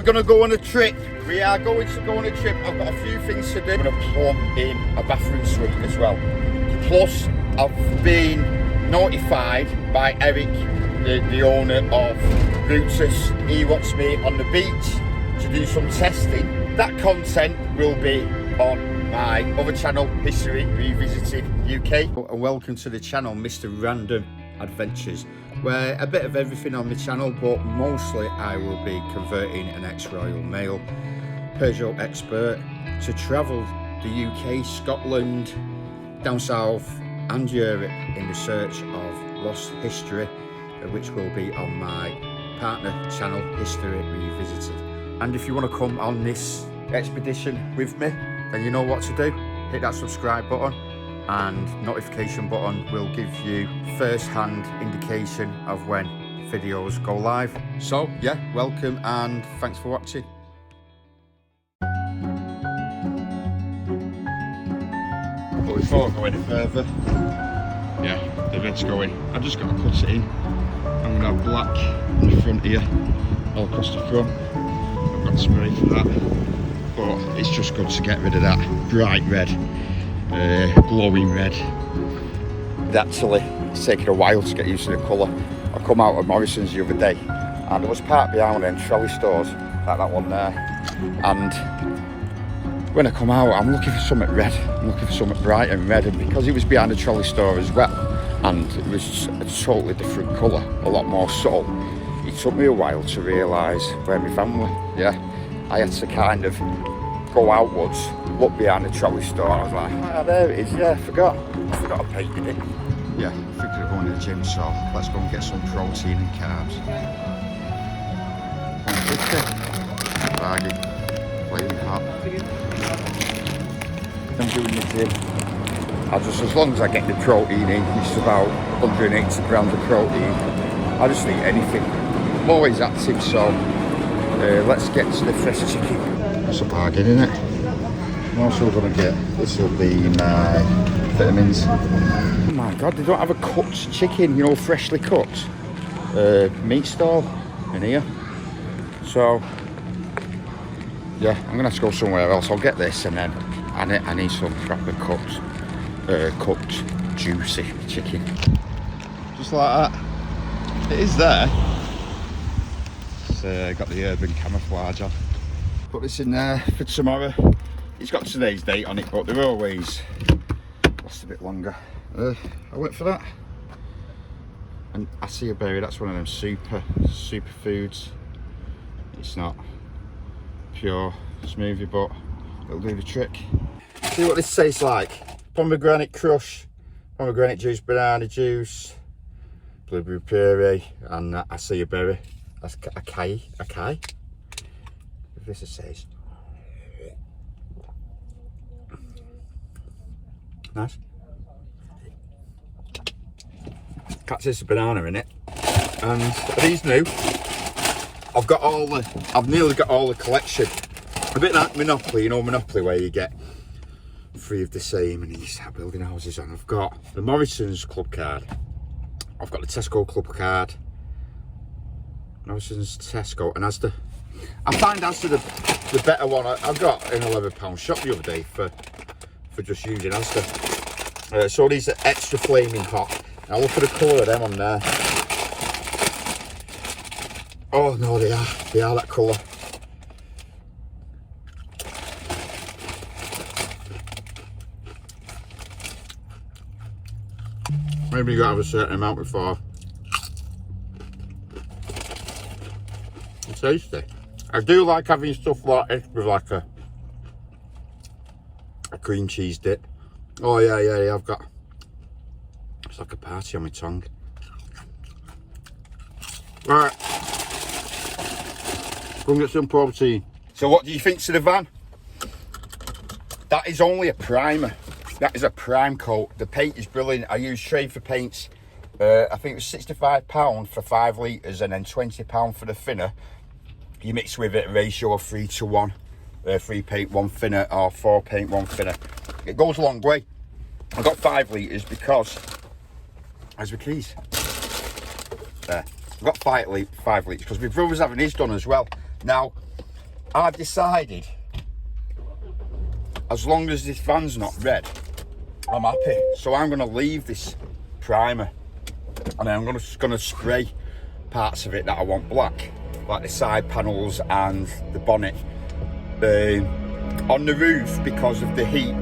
gonna go on a trip. We are going to go on a trip. I've got a few things to do. I'm gonna plumb in a bathroom suite as well. Plus, I've been notified by Eric, the owner of Brutus. He wants me on the beach to do some testing. That content will be on my other channel, History Revisited UK. And welcome to the channel, Mr. Random Adventures, where a bit of everything on the channel, but mostly I will be converting an ex-Royal Mail Peugeot expert to travel the UK, Scotland, down south and Europe in the search of lost history, which will be on my partner channel, History Revisited. And if you want to come on this expedition with me, then you know what to do. Hit that subscribe button, and notification button will give you first-hand indication of when videos go live. So yeah, welcome and thanks for watching. But before I go any further, yeah, the red's going. I've just got to cut it in. I'm going to have black in the front here, all across the front. I've got spray for that, but it's just good to get rid of that bright red, glowing red. Actually, it's taken a while to get used to the colour. I come out of Morrison's the other day, and there was part behind them trolley stores, like that one there. And when I come out, I'm looking for something red. I'm looking for something bright and red, and because it was behind a trolley store as well, and it was a totally different colour, a lot more subtle, it took me a while to realise where my van were. Yeah, I had to kind of go outwards, look behind the trolley store. I was like, ah, there it is. Yeah, I forgot I painted it. Yeah, I think we're going to the gym, so let's go and get some protein and carbs. 150 baggy, flaming hot. I'm doing the gym. As long as I get the protein in, it's about 180 grams of protein. I just eat anything. I'm always active, so let's get to the fresh chicken. That's a bargain, isn't it? I'm also going to get, this will be my vitamins. Oh my god, they don't have a cut chicken, you know, freshly cut meat stall in here. So yeah, I'm going to have to go somewhere else. I'll get this, and then I need some proper cooked juicy chicken. Just like that. It is there. It's got the urban camouflage on. Put this in there for tomorrow. It's got today's date on it, but they're always last a bit longer. I went for that. And I see a berry, that's one of them super foods. It's not pure smoothie, but it'll do the trick. See what this tastes like. Pomegranate crush, pomegranate juice, banana juice, blueberry puree, and I see a berry. That's acai. If this is taste. Nice. Can't taste the banana in it. And are these new? I've nearly got all the collection. A bit like Monopoly, you know Monopoly, where you get 3 of the same and you start building houses on. I've got the Morrison's club card. I've got the Tesco club card. Morrison's, Tesco, and Asda. I find Asda the better one. I got an £11 shop the other day for just using Asda. So these are extra flaming hot. Now look at the colour of them on there. Oh no, they are that colour. Maybe you gotta have a certain amount before. It's tasty. I do like having stuff like this with like a cream cheese dip. Oh yeah, I've got, it's like a party on my tongue. Right, go and get some protein. So what do you think to the van? That is only a primer. That is a prime coat. The paint is brilliant. I use Trafer paints. I think it was £65 for 5 litres, and then £20 for the thinner. You mix with it a ratio of 3 to 1. 3 paint, 1 thinner, or 4 paint, 1 thinner. It goes a long way. I got 5 litres because, as the keys. There. I've got 5 litres because my brother's having his done as well. Now, I've decided, as long as this van's not red, I'm happy. So I'm going to leave this primer, and then I'm just going to spray parts of it that I want black, like the side panels and the bonnet. On the roof, because of the heat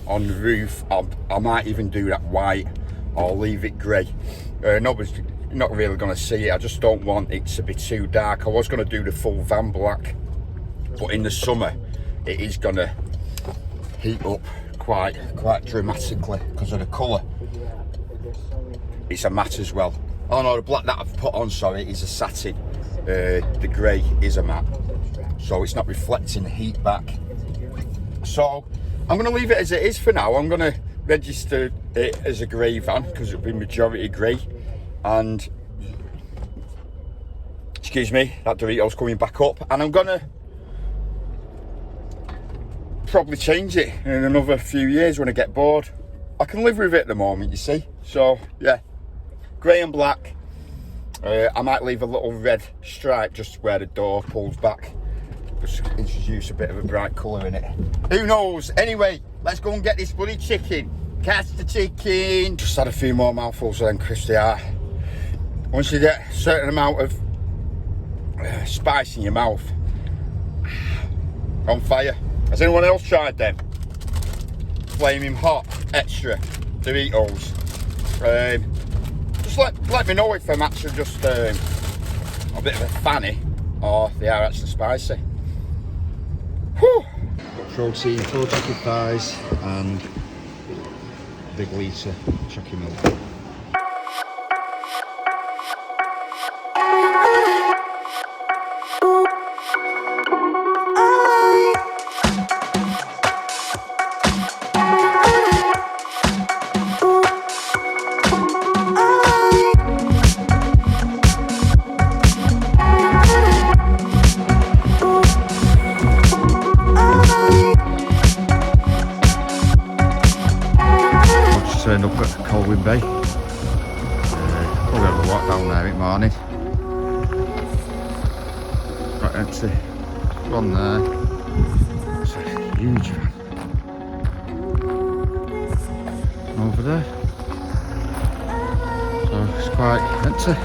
on the roof, I might even do that white or leave it grey. Nobody's not really going to see it. I just don't want it to be too dark. I was going to do the full van black, but in the summer it is going to heat up quite dramatically because of the colour. It's a matte as well. Oh no, the black that I've put on, sorry, is a satin. The grey is a matte, so it's not reflecting the heat back. So I'm going to leave it as it is for now. I'm going to register it as a grey van because it'll be majority grey. And excuse me, that Dorito's coming back up, and I'm going to probably change it in another few years when I get bored. I can live with it at the moment, you see. So yeah, grey and black. I might leave a little red stripe just where the door pulls back. Just introduce a bit of a bright colour in it. Who knows? Anyway, let's go and get this bloody chicken. Catch the chicken. Just had a few more mouthfuls of them crispy are. Once you get a certain amount of spice in your mouth, on fire. Has anyone else tried them? Flaming hot, extra Doritos. Just let me know if I'm actually just a bit of a fanny or they are actually spicy. Whew. Got protein, 4 chicken thighs and a big litre chocolate milk. Turned up at Colwyn Bay. Probably have a walk down there in the morning. Right, empty. One there. It's a huge van. Over there. So it's quite empty.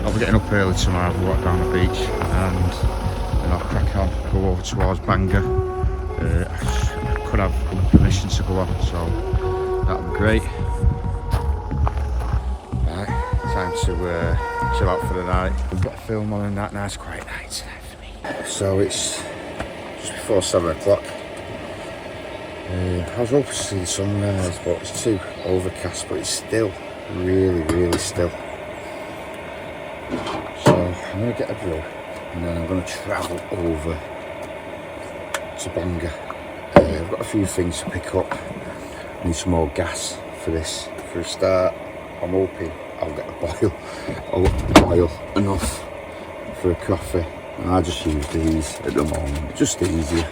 I'll be getting up early tomorrow, have a walk down the beach, and then I'll crack on, go over towards Bangor. I could have permission to go on, so that'll be great. Right, time to chill out for the night. Get a film on and that nice quiet night tonight for me. So it's just before 7 o'clock. I was hoping to see the sunrise, but it's too overcast, but it's still really still. So I'm going to get a drill and then I'm going to travel over to Bangor. I've got a few things to pick up. Need some more gas for this. For a start, I'm hoping I'll get a boil enough for a coffee. And I just use these at the moment, just easier.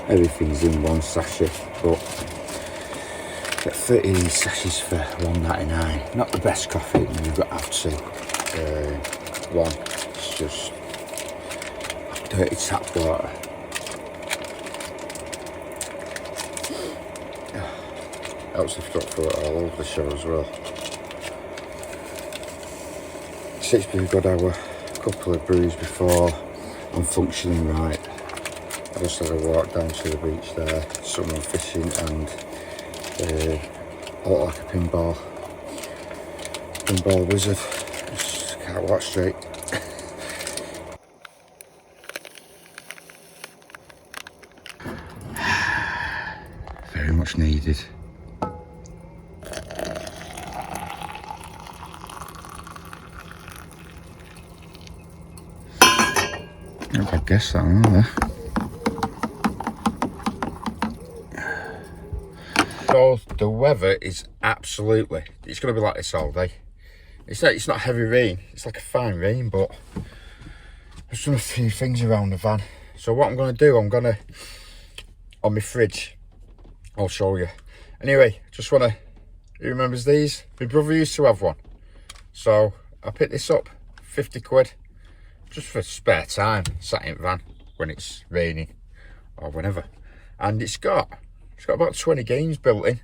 Everything's in one sachet, but get 30 of these sachets for $1.99. Not the best coffee, you've got to have two. One, it's just dirty tap water. Helps if you don't throw it all over the show as well. It's been a good hour, a couple of brews before I'm functioning right. I just had a walk down to the beach there, someone fishing, and I look like a pinball wizard. Just can't walk straight. Very much needed. I guess that one there. So the weather is absolutely, it's going to be like this all day. It's not heavy rain, it's like a fine rain, but I've done a few things around the van. So what I'm going to do, I'm going to, on my fridge, I'll show you. Anyway, just want to, who remembers these? My brother used to have one. So I picked this up, 50 quid. just for spare time, sat in the van when it's raining or whenever. And it's got about 20 games built in.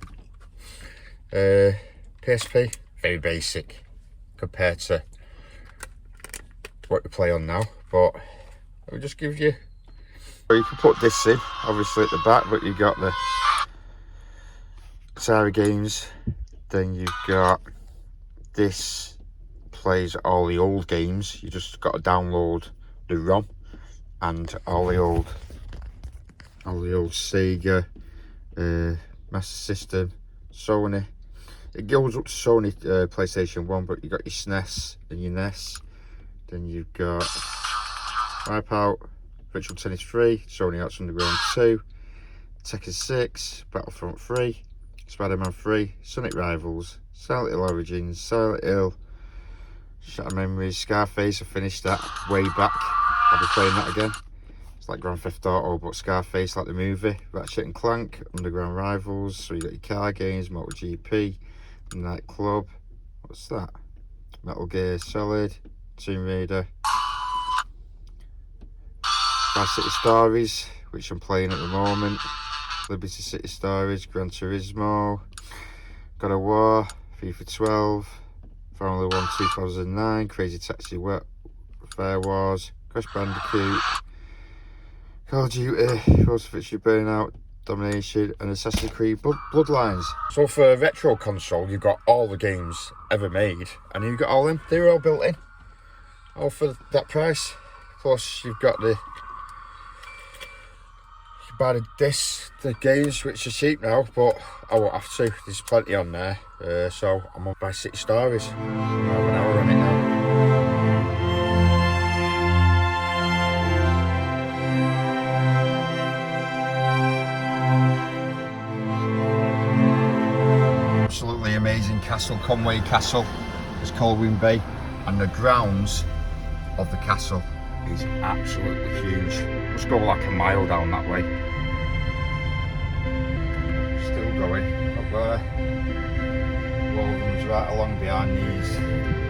PSP, very basic compared to what we play on now, but I'll just give you. You can put this in, obviously at the back, but you got the Atari games. Then you've got this plays all the old games. You just got to download the ROM and all the old Sega, Master System, Sony. It goes up to Sony PlayStation 1, but you got your SNES and your NES. Then you've got Wipeout, Virtual Tennis 3, Sony Arts Underground 2, Tekken 6, Battlefront 3, Spider-Man 3, Sonic Rivals, Silent Hill Origins, Silent Hill, Shattered Memories, Scarface. I finished that way back. I'll be playing that again. It's like Grand Theft Auto, but Scarface like the movie. Ratchet and Clank, Underground Rivals. So you got your car games, MotoGP, Nightclub. What's that? Metal Gear Solid, Tomb Raider, Vice City Stories, which I'm playing at the moment. Liberty City Stories, Gran Turismo, God of War, FIFA 12, Formula 1 2009, Crazy Taxi, Fair Wars, Crash Bandicoot, Call of Duty, Road to Victory, Burnout, Domination, and Assassin's Creed Bloodlines. So for a retro console, you've got all the games ever made, and you've got all them. They're all built in, all for that price. Plus, you've got the buy the games, which are cheap now, but I won't have to. There's plenty on there, so I'm on by City Stories. I have an hour on it now. Absolutely amazing castle, Conway Castle. It's Colwyn Bay, and the grounds of the castle is absolutely huge. Let's go like a mile down that way. Still going up there. Wall runs right along behind these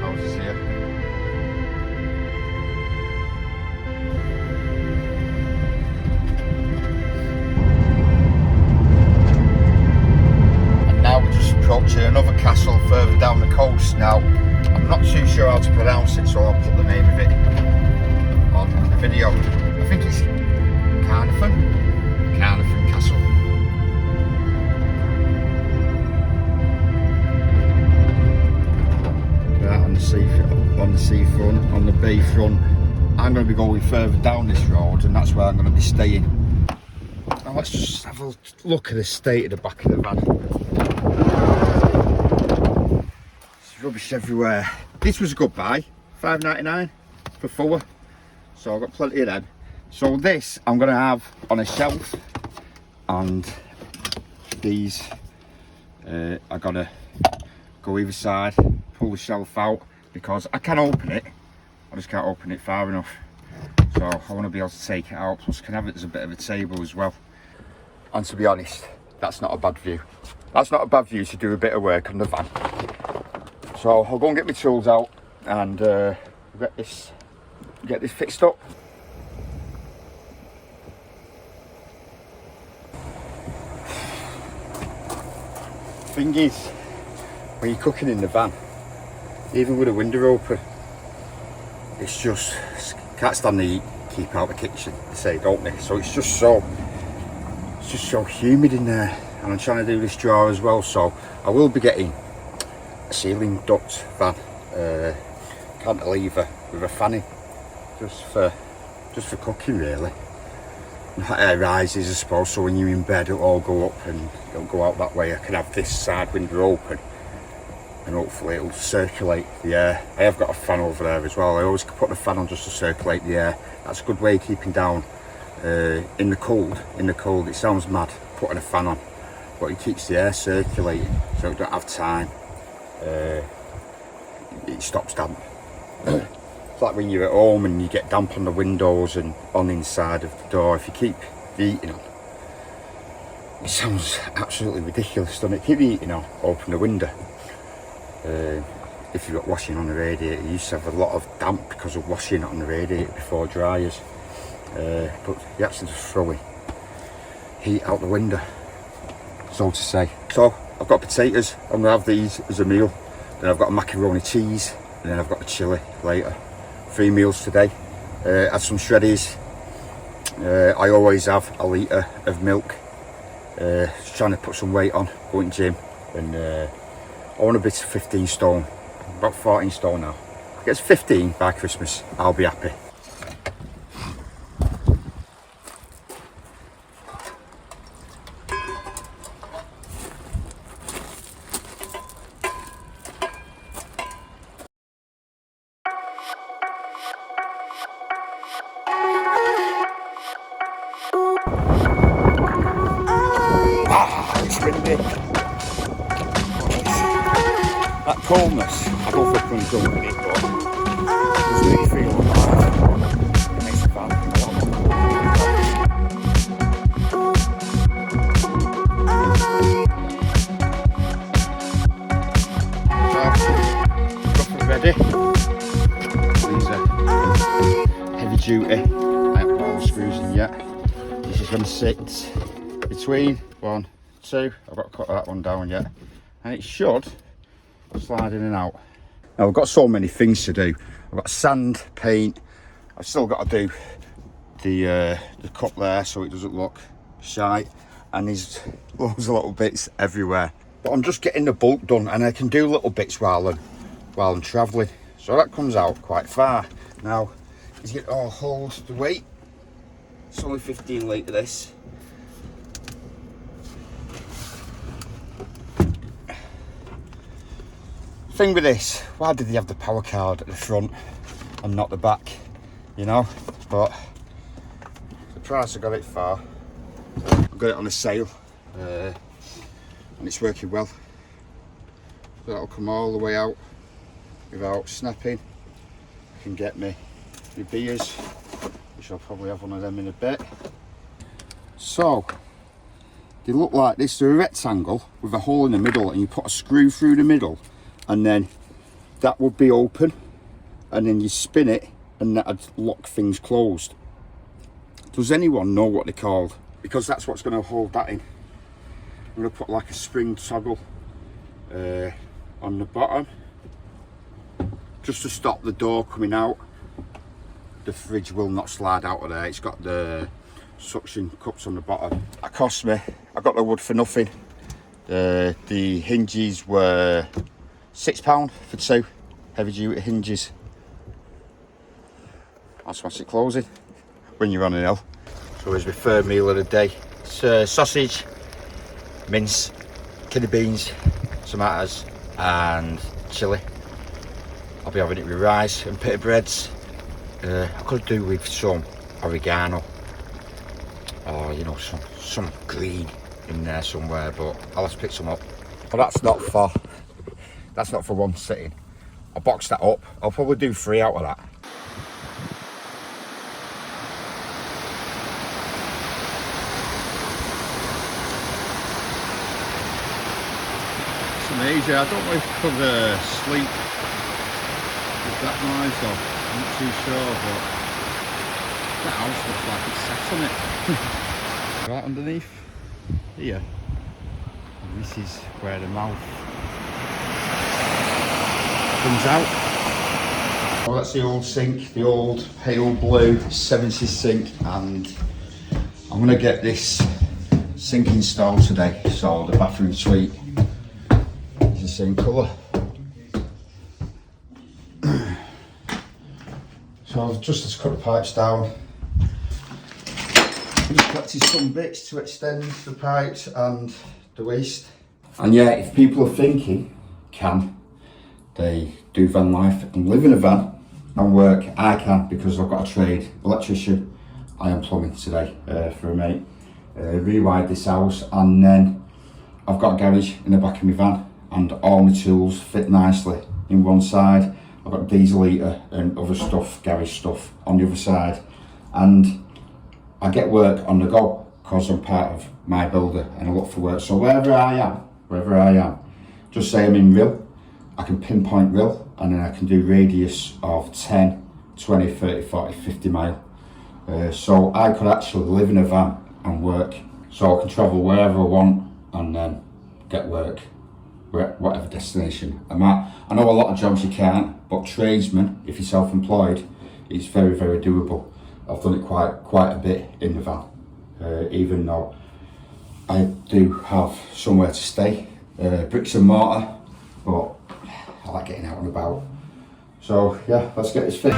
houses here. And now we're just approaching another castle further down the coast. Now, I'm not too sure how to pronounce it, so I'll put the name of it on the video. I think it's Carnarvon Castle. Right on the seafront, on the bayfront. I'm going to be going further down this road, and that's where I'm going to be staying. Now let's just have a look at the state of the back of the van. There's rubbish everywhere. This was a good buy, £5.99 for 4. So I've got plenty of them. So this I'm going to have on a shelf, and these I'm going to go either side, pull the shelf out, because I can open it, I just can't open it far enough. So I want to be able to take it out, plus I can have it as a bit of a table as well. And to be honest, that's not a bad view. That's not a bad view to do a bit of work on the van. So I'll go and get my tools out and get this fixed up. Thing is, when you're cooking in the van, even with the window open, it's just, can't stand the heat, keep out the kitchen, they say, don't they? So it's just so humid in there, and I'm trying to do this drawer as well, so I will be getting a ceiling duct fan, cantilever with a fan in, just for cooking really. And hot air rises, I suppose, so when you're in bed it'll all go up and it'll go out that way. I can have this side window open and hopefully it'll circulate the air. I have got a fan over there as well. I always put the fan on just to circulate the air. That's a good way of keeping down in the cold. It sounds mad putting a fan on, but it keeps the air circulating, so you don't have time. It stops damp. It's like when you're at home and you get damp on the windows and on the inside of the door. If you keep the heating on, it sounds absolutely ridiculous, doesn't it? Keep the heating on, open the window. if you've got washing on the radiator, you used to have a lot of damp because of washing on the radiator before dryers. But you actually just throw heat out the window, so to say. So I've got potatoes, I'm gonna have these as a meal. Then I've got a macaroni cheese, and then I've got the chilli later. 3 meals today. Had some shreddies. I always have a litre of milk. Just trying to put some weight on, going to gym, and I want a bit of 15 stone, about 14 stone now. If it gets 15 by Christmas, I'll be happy. It's windy. That coldness, I go for a crunch on with it, but it doesn't really feel alive. It makes me feel a lot more cold. Ready. These are heavy duty. I haven't got all the screws in yet. This is going to sit between 1, 2. I've got to cut that one down yet, and it should slide in and out. Now I've got so many things to do. I've got sand, paint. I've still got to do the cup there so it doesn't look shite, and there's loads of little bits everywhere. But I'm just getting the bulk done, and I can do little bits while I'm travelling. So that comes out quite far. Now, is it all hold the weight? It's only 15 litre this. Thing with this, why did they have the power card at the front and not the back, you know? But the price I got it for, I got it on a sale, and it's working well. So that'll come all the way out without snapping. I can get me beers, which I'll probably have one of them in a bit. So they look like this. They're a rectangle with a hole in the middle, and you put a screw through the middle, and then that would be open, and then you spin it and that'd lock things closed. Does anyone know what they're called? Because that's what's going to hold that in. I'm going to put like a spring toggle on the bottom, just to stop the door coming out. The fridge will not slide out of there. It's got the suction cups on the bottom. That cost me, I got the wood for nothing. The hinges were £6 for 2 heavy duty hinges. That's what's it closing when you're on an hill. So here's my third meal of the day. It's sausage, mince, kidney beans, tomatoes and chilli. I'll be having it with rice and pita breads. I could do with some oregano, or you know, some green in there somewhere, but I'll have to pick some up. But that's not for one sitting. I'll box that up. I'll probably do 3 out of that. It's amazing. I don't know if I could sleep with that noise though. I'm not too sure, but that house looks like it's set on it. Right underneath here, and this is where the mouth comes out. Oh, that's the old sink, the old pale blue 70s sink, and I'm going to get this sink installed today. So the bathroom suite is the same colour. So I've just cut the pipes down. I've just collected some bits to extend the pipes and the waste. And yeah, if people are thinking, can they do van life and live in a van and work? I can, because I've got a trade electrician. I am plumbing today for a mate. Rewired this house, and then I've got a garage in the back of my van, and all my tools fit nicely in one side. I've got diesel heater and other stuff, garage stuff on the other side, and I get work on the go because I'm part of my builder and I look for work. So wherever I am, just say I'm in Rill, I can pinpoint real, and then I can do radius of 10, 20, 30, 40, 50 mile. So I could actually live in a van and work. So I can travel wherever I want and then get work, whatever destination I'm at. I know a lot of jobs you can't, but tradesmen, if you're self-employed, it's very, very doable. I've done it quite a bit in the van, even though I do have somewhere to stay, bricks and mortar, but I like getting out and about. So yeah, let's get this fit.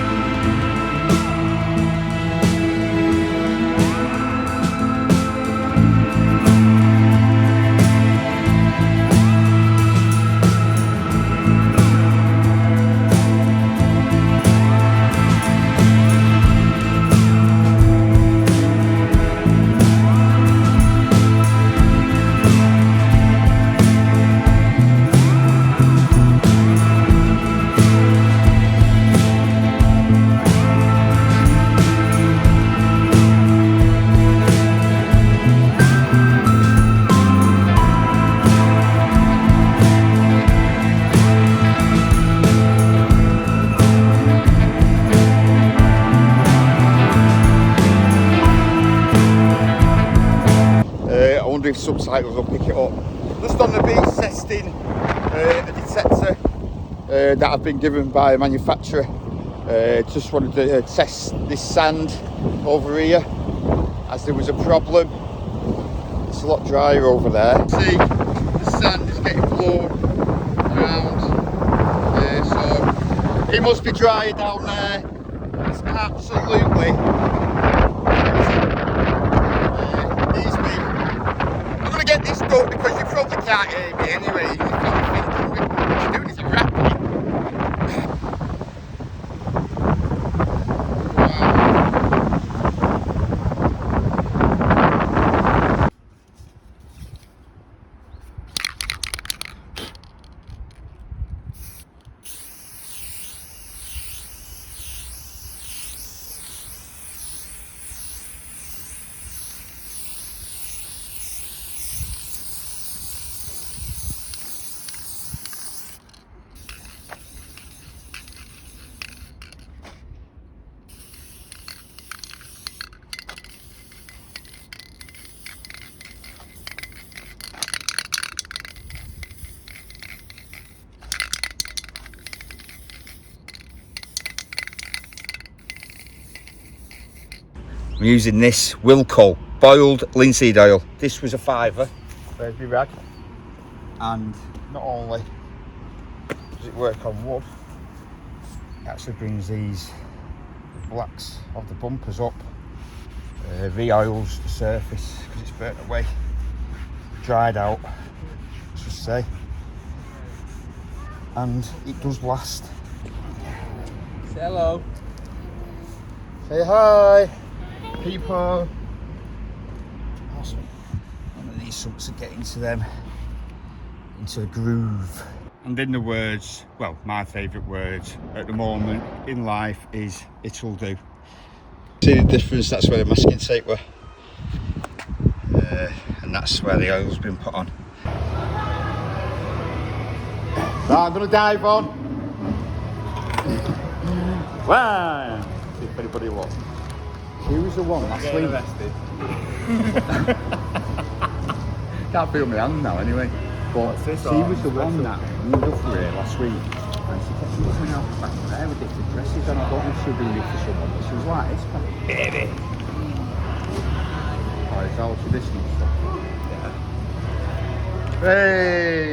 If subtitles will pick it up. Just on the beach testing a detector that I've been given by a manufacturer. Just wanted to test this sand over here, as there was a problem. It's a lot drier over there. See, the sand is getting blown around, so it must be drier down there. It's absolutely get this done because you probably can't hear me anyway. You're probably thinking, what you doing? Is it rapping? I'm using this Wilco boiled linseed oil. This was a £5. There's my rag. And not only does it work on wood, it actually brings these blacks of the bumpers up, re-oils the surface because it's burnt away, dried out, I should say, and it does last. Say hello. Say hi. People. Awesome. One of these sucks to get into them, into a groove. And in the words, well, my favourite words at the moment in life is it'll do. See the difference? That's where the masking tape were, and that's where the oil's been put on. Right, I'm gonna dive on. Wow. See if anybody wants. He was the one last week. Can't feel my hand now anyway. But she was the one that moved up for here last week, and she kept looking out the back of there with different dresses, and I don't know if she'll be it for someone, but she was like this, baby. Oh, it's all traditional stuff. Yeah. Hey!